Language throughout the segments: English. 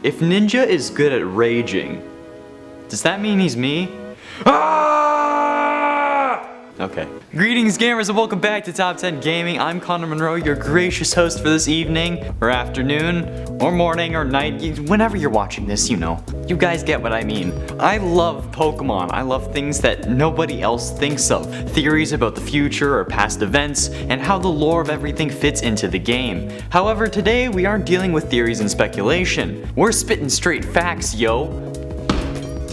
If Ninja is good at raging, does that mean he's me? Okay. Greetings gamers and welcome back to Top 10 Gaming. I'm Connor Monroe, your gracious host for this evening, or afternoon, or morning, or night, whenever you're watching this, you know. You guys get what I mean. I love Pokemon. I love things that nobody else thinks of. Theories about the future or past events, and how the lore of everything fits into the game. However, today we aren't dealing with theories and speculation. We're spitting straight facts, yo.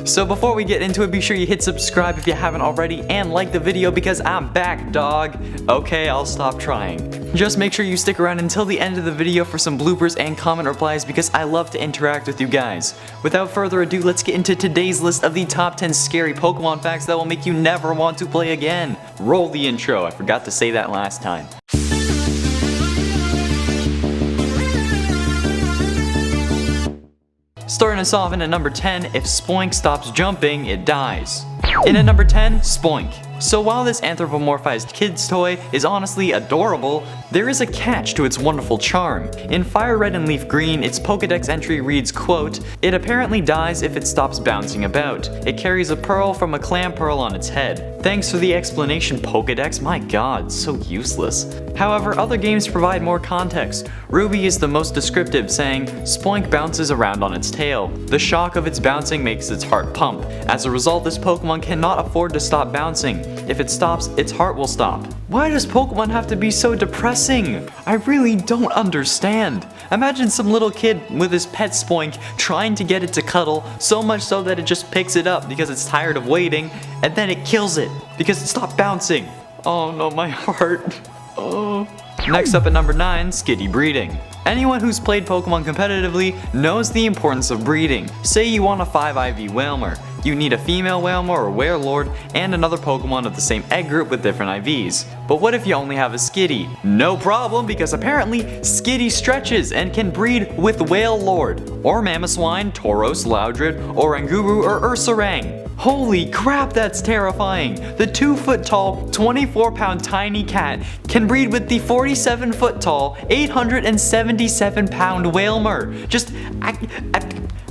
So before we get into it, be sure you hit subscribe if you haven't already and like the video because I'm back, dog. Okay, I'll stop trying. Just make sure you stick around until the end of the video for some bloopers and comment replies because I love to interact with you guys. Without further ado, let's get into today's list of the top 10 scary Pokemon facts that will make you never want to play again. Roll the intro, I forgot to say that last time. Starting us off in at number 10, if Spoink stops jumping, it dies. In at number 10, Spoink. So while this anthropomorphized kid's toy is honestly adorable, there is a catch to its wonderful charm. In Fire Red and Leaf Green, its Pokedex entry reads, quote, "It apparently dies if it stops bouncing about. It carries a pearl from a clam pearl on its head." Thanks for the explanation, Pokedex. My god, so useless. However, other games provide more context. Ruby is the most descriptive, saying, "Spoink bounces around on its tail. The shock of its bouncing makes its heart pump. As a result, this Pokemon cannot afford to stop bouncing. If it stops, its heart will stop." Why does Pokemon have to be so depressing? I really don't understand. Imagine some little kid with his pet Spoink trying to get it to cuddle, so much so that it just picks it up because it's tired of waiting, and then it kills it because it stopped bouncing. Oh no, my heart. Oh. Next up at number 9, Skiddy breeding. Anyone who's played Pokemon competitively knows the importance of breeding. Say you want a 5 IV Wailmer. You need a female Wailmer or Wailord and another Pokemon of the same egg group with different IVs. But what if you only have a Skiddy? No problem, because apparently Skiddy stretches and can breed with Wailord, or Mamoswine, Tauros, Loudred, Oranguru, or Ursaring. Holy crap, that's terrifying! The 2-foot tall, 24-pound tiny cat can breed with the 47-foot tall, 877-pound Wailmer.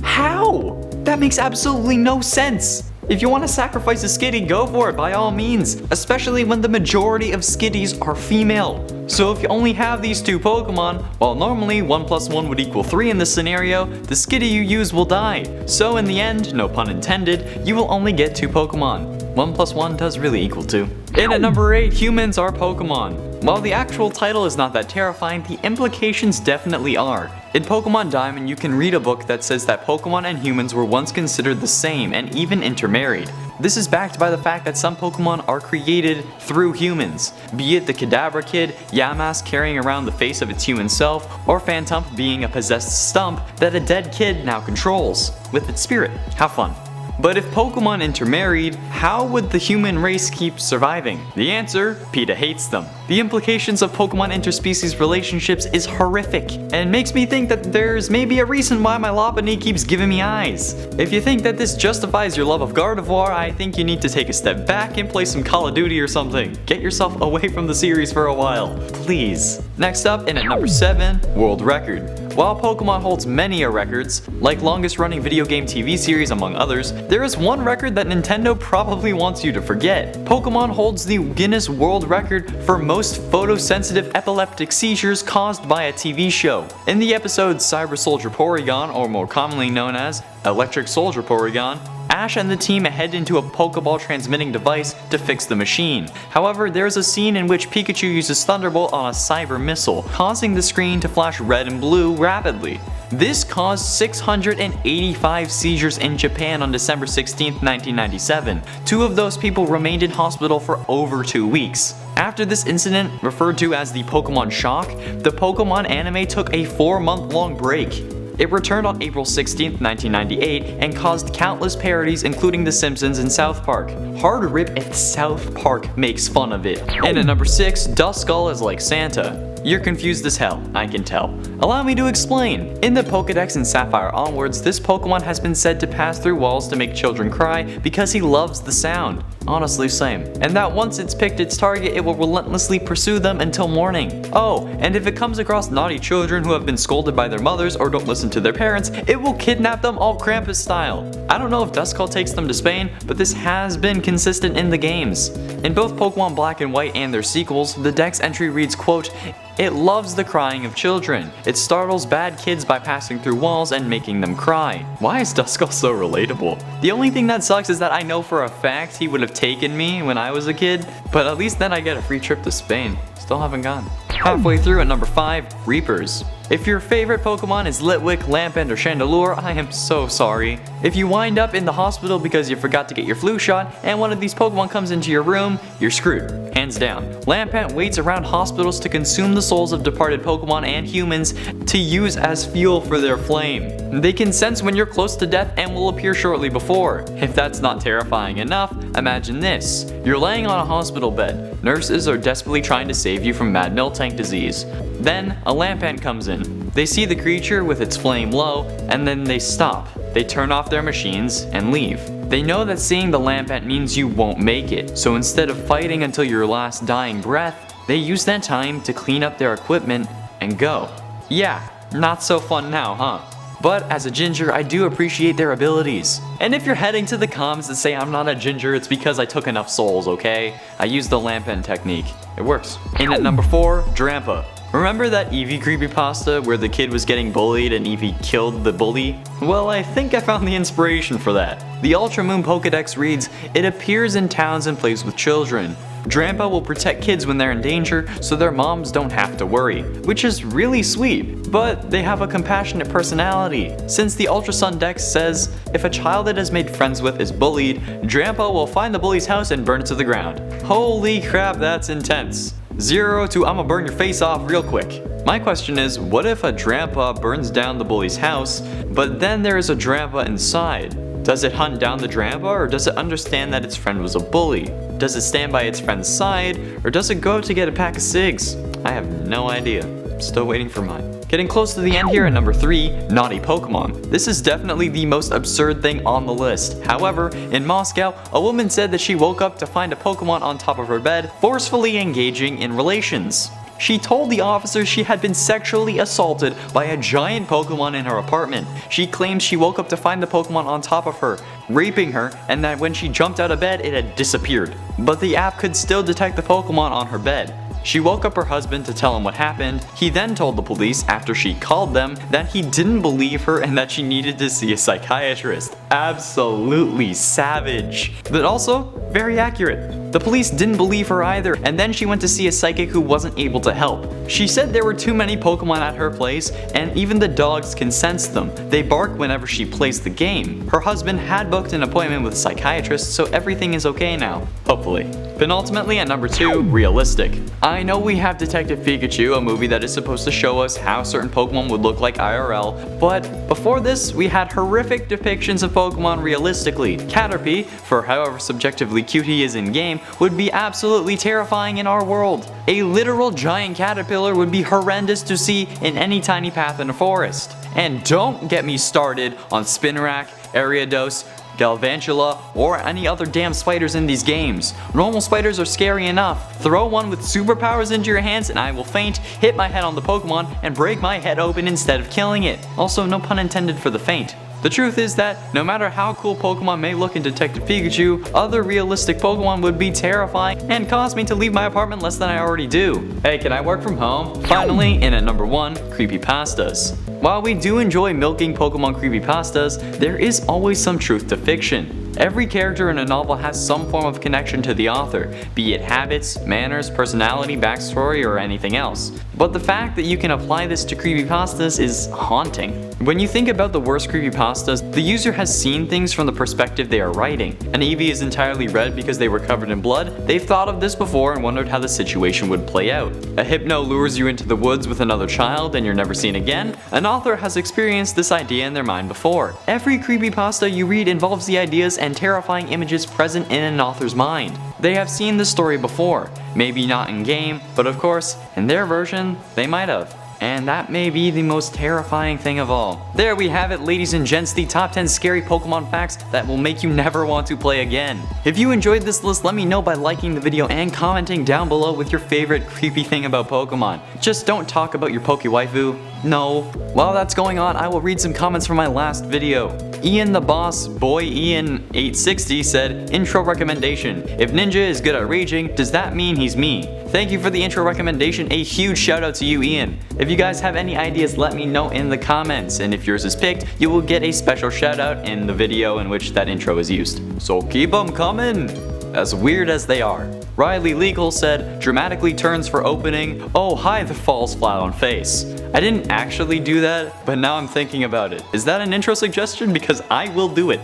How? That makes absolutely no sense. If you want to sacrifice a Skiddy, go for it by all means, especially when the majority of Skiddies are female. So if you only have these two Pokemon, while normally 1 + 1 would equal 3 in this scenario, the Skiddy you use will die. So in the end, no pun intended, you will only get 2 Pokemon. 1 + 1 does really equal 2. In at number 8, humans are Pokemon. While the actual title is not that terrifying, the implications definitely are. In Pokemon Diamond, you can read a book that says that Pokemon and humans were once considered the same and even intermarried. This is backed by the fact that some Pokemon are created through humans, be it the Kadabra Kid, Yamask carrying around the face of its human self, or Phantump being a possessed stump that a dead kid now controls with its spirit. How fun. But if Pokemon intermarried, how would the human race keep surviving? The answer, PETA hates them. The implications of Pokemon interspecies relationships is horrific, and makes me think that there's maybe a reason why my Lopunny keeps giving me eyes. If you think that this justifies your love of Gardevoir, I think you need to take a step back and play some Call of Duty or something. Get yourself away from the series for a while, please. Next up, in at number 7, World Record. While Pokemon holds many records, like longest running video game TV series among others, there is one record that Nintendo probably wants you to forget. Pokemon holds the Guinness World Record for most photosensitive epileptic seizures caused by a TV show. In the episode Cyber Soldier Porygon, or more commonly known as Electric Soldier Porygon, Ash and the team head into a Pokeball transmitting device to fix the machine. However, there's a scene in which Pikachu uses Thunderbolt on a cyber missile, causing the screen to flash red and blue rapidly. This caused 685 seizures in Japan on December 16, 1997. 2 of those people remained in hospital for over 2 weeks. After this incident, referred to as the Pokemon Shock, the Pokemon anime took a 4-month-long break. It returned on April 16, 1998 and caused countless parodies including The Simpsons and South Park. Hard rip if South Park makes fun of it. And at number 6, Duskull is like Santa. You're confused as hell, I can tell. Allow me to explain. In the Pokedex and Sapphire onwards, this Pokemon has been said to pass through walls to make children cry because he loves the sound. Honestly, same. And that once it's picked its target, it will relentlessly pursue them until morning. Oh, and if it comes across naughty children who have been scolded by their mothers or don't listen to their parents, it will kidnap them all Krampus style. I don't know if Duskull takes them to Spain, but this has been consistent in the games. In both Pokemon Black and White and their sequels, the Dex entry reads, quote, "It loves the crying of children. It startles bad kids by passing through walls and making them cry." Why is Duskull so relatable? The only thing that sucks is that I know for a fact he would have taken me when I was a kid, but at least then I get a free trip to Spain. Still haven't gone. Halfway through at number 5, Reapers. If your favorite Pokemon is Litwick, Lampent, or Chandelure, I am so sorry. If you wind up in the hospital because you forgot to get your flu shot and one of these Pokemon comes into your room, you're screwed. Hands down. Lampent waits around hospitals to consume the souls of departed Pokemon and humans to use as fuel for their flame. They can sense when you're close to death and will appear shortly before. If that's not terrifying enough, imagine this. You're laying on a hospital bed. Nurses are desperately trying to save you from mad Miltank disease. Then, a Lampent comes in. They see the creature with its flame low, and then they stop. They turn off their machines and leave. They know that seeing the Lampent means you won't make it, so instead of fighting until your last dying breath, they use that time to clean up their equipment and go. Yeah, not so fun now, huh? But as a ginger, I do appreciate their abilities. And if you're heading to the comments that say I'm not a ginger, it's because I took enough souls, okay? I used the Lampent technique. It works. In at number 4, Drampa. Remember that Eevee creepypasta where the kid was getting bullied and Eevee killed the bully? Well, I think I found the inspiration for that. The Ultra Moon Pokedex reads, "It appears in towns and plays with children. Drampa will protect kids when they're in danger so their moms don't have to worry," which is really sweet, but they have a compassionate personality. Since the Ultra Sun Dex says, if a child it has made friends with is bullied, Drampa will find the bully's house and burn it to the ground. Holy crap, that's intense. 0 to I'ma burn your face off real quick. My question is, what if a Drampa burns down the bully's house, but then there is a Drampa inside? Does it hunt down the Drampa, or does it understand that its friend was a bully? Does it stand by its friend's side, or does it go to get a pack of cigs? I have no idea. Still waiting for mine. Getting close to the end here at number 3, Naughty Pokemon. This is definitely the most absurd thing on the list. However, in Moscow, a woman said that she woke up to find a Pokemon on top of her bed, forcefully engaging in relations. She told the officers she had been sexually assaulted by a giant Pokemon in her apartment. She claims she woke up to find the Pokemon on top of her, raping her, and that when she jumped out of bed, it had disappeared. But the app could still detect the Pokemon on her bed. She woke up her husband to tell him what happened. He then told the police after she called them that he didn't believe her and that she needed to see a psychiatrist. Absolutely savage. But also, very accurate. The police didn't believe her either, and then she went to see a psychic who wasn't able to help. She said there were too many Pokemon at her place, and even the dogs can sense them. They bark whenever she plays the game. Her husband had booked an appointment with a psychiatrist, so everything is okay now. Hopefully. Penultimately at number 2, Realistic. I know we have Detective Pikachu, a movie that is supposed to show us how certain Pokemon would look like IRL, but before this, we had horrific depictions of Pokemon realistically. Caterpie, for however subjectively cute he is in game, would be absolutely terrifying in our world. A literal giant caterpillar would be horrendous to see in any tiny path in a forest. And don't get me started on Spinarak, Ariados, Galvantula, or any other damn spiders in these games. Normal spiders are scary enough. Throw one with superpowers into your hands and I will faint, hit my head on the Pokemon, and break my head open instead of killing it. Also, no pun intended for the faint. The truth is that no matter how cool Pokemon may look in Detective Pikachu, other realistic Pokemon would be terrifying and cause me to leave my apartment less than I already do. Hey, can I work from home? Finally, in at number 1, Creepypastas. While we do enjoy milking Pokemon creepypastas, there is always some truth to fiction. Every character in a novel has some form of connection to the author, be it habits, manners, personality, backstory, or anything else. But the fact that you can apply this to creepypastas is haunting. When you think about the worst creepypastas, the user has seen things from the perspective they are writing. An Eevee is entirely red because they were covered in blood. They've thought of this before and wondered how the situation would play out. A Hypno lures you into the woods with another child and you're never seen again. An author has experienced this idea in their mind before. Every creepypasta you read involves the ideas and terrifying images present in an author's mind. They have seen this story before, maybe not in game, but of course, in their version, they might have. and that may be the most terrifying thing of all. There we have it, ladies and gents, the top 10 scary Pokemon facts that will make you never want to play again. If you enjoyed this list, let me know by liking the video and commenting down below with your favorite creepy thing about Pokemon. Just don't talk about your Pokewaifu. No. While that's going on, I will read some comments from my last video. Ian the Boss, Boy Ian 860 said, intro recommendation. If Ninja is good at raging, does that mean he's me? Thank you for the intro recommendation. A huge shout out to you, Ian. If you guys have any ideas, let me know in the comments. And if yours is picked, you will get a special shout out in the video in which that intro is used. So keep them coming, as weird as they are. Riley Legal said, dramatically turns for opening. Oh, hi, the falls flat on face. I didn't actually do that, but now I'm thinking about it. Is that an intro suggestion? Because I will do it.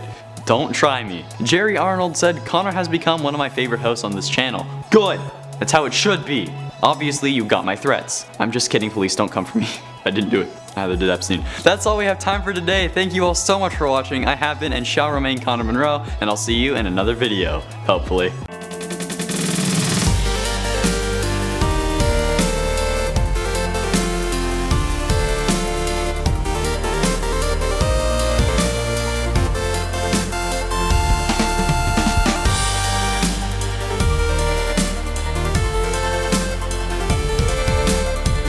Don't try me. Jerry Arnold said, Connor has become one of my favorite hosts on this channel. Good. That's how it should be. Obviously, you got my threats. I'm just kidding, police, don't come for me. I didn't do it. Neither did Epstein. That's all we have time for today. Thank you all so much for watching. I have been and shall remain Connor Monroe, and I'll see you in another video, hopefully.